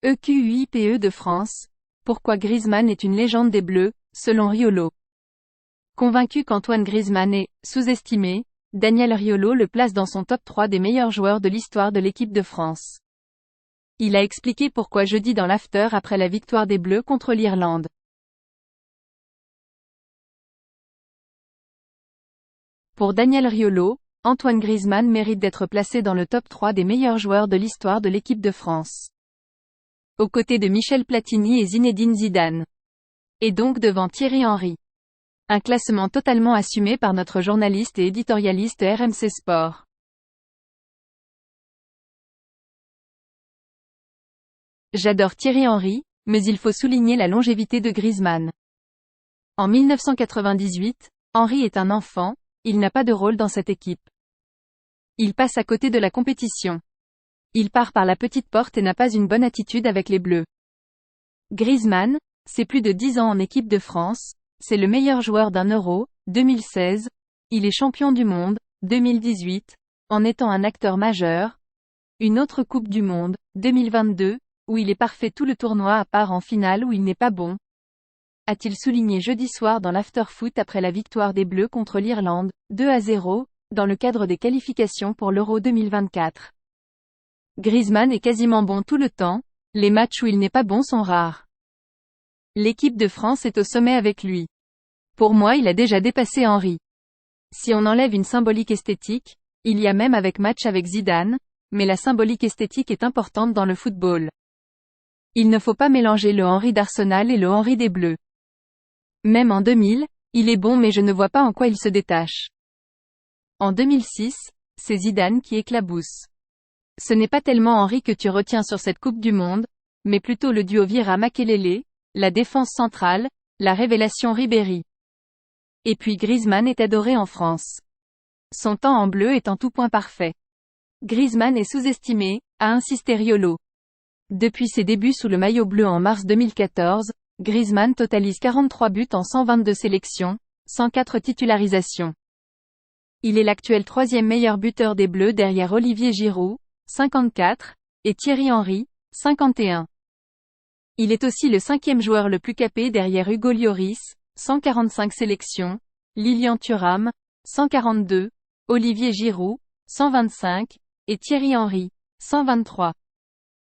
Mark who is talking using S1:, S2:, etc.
S1: EQUIPE de France. Pourquoi Griezmann est une légende des Bleus, selon Riolo. Convaincu qu'Antoine Griezmann est sous-estimé, Daniel Riolo le place dans son top 3 des meilleurs joueurs de l'histoire de l'équipe de France. Il a expliqué pourquoi jeudi dans l'after après la victoire des Bleus contre l'Irlande. Pour Daniel Riolo, Antoine Griezmann mérite d'être placé dans le top 3 des meilleurs joueurs de l'histoire de l'équipe de France. Aux côtés de Michel Platini et Zinedine Zidane. Et donc devant Thierry Henry. Un classement totalement assumé par notre journaliste et éditorialiste RMC Sport. J'adore Thierry Henry, mais il faut souligner la longévité de Griezmann. En 1998, Henry est un enfant, il n'a pas de rôle dans cette équipe. Il passe à côté de la compétition. Il part par la petite porte et n'a pas une bonne attitude avec les Bleus. Griezmann, c'est plus de 10 ans en équipe de France, c'est le meilleur joueur d'un Euro, 2016, il est champion du monde, 2018, en étant un acteur majeur. Une autre Coupe du Monde, 2022, où il est parfait tout le tournoi à part en finale où il n'est pas bon. A-t-il souligné jeudi soir dans l'after-foot après la victoire des Bleus contre l'Irlande, 2-0, dans le cadre des qualifications pour l'Euro 2024. Griezmann est quasiment bon tout le temps, les matchs où il n'est pas bon sont rares. L'équipe de France est au sommet avec lui. Pour moi il a déjà dépassé Henry. Si on enlève une symbolique esthétique, il y a même avec match avec Zidane, mais la symbolique esthétique est importante dans le football. Il ne faut pas mélanger le Henry d'Arsenal et le Henry des Bleus. Même en 2000, il est bon mais je ne vois pas en quoi il se détache. En 2006, c'est Zidane qui éclabousse. Ce n'est pas tellement Henry que tu retiens sur cette Coupe du Monde, mais plutôt le duo Vieira-Makelele, la défense centrale, la révélation Ribéry. Et puis Griezmann est adoré en France. Son temps en bleu est en tout point parfait. Griezmann est sous-estimé, a insisté Riolo. Depuis ses débuts sous le maillot bleu en mars 2014, Griezmann totalise 43 buts en 122 sélections, 104 titularisations. Il est l'actuel 3e meilleur buteur des Bleus derrière Olivier Giroud, 54, et Thierry Henry, 51. Il est aussi le 5e joueur le plus capé derrière Hugo Lloris, 145 sélections, Lilian Thuram, 142, Olivier Giroud, 125, et Thierry Henry, 123.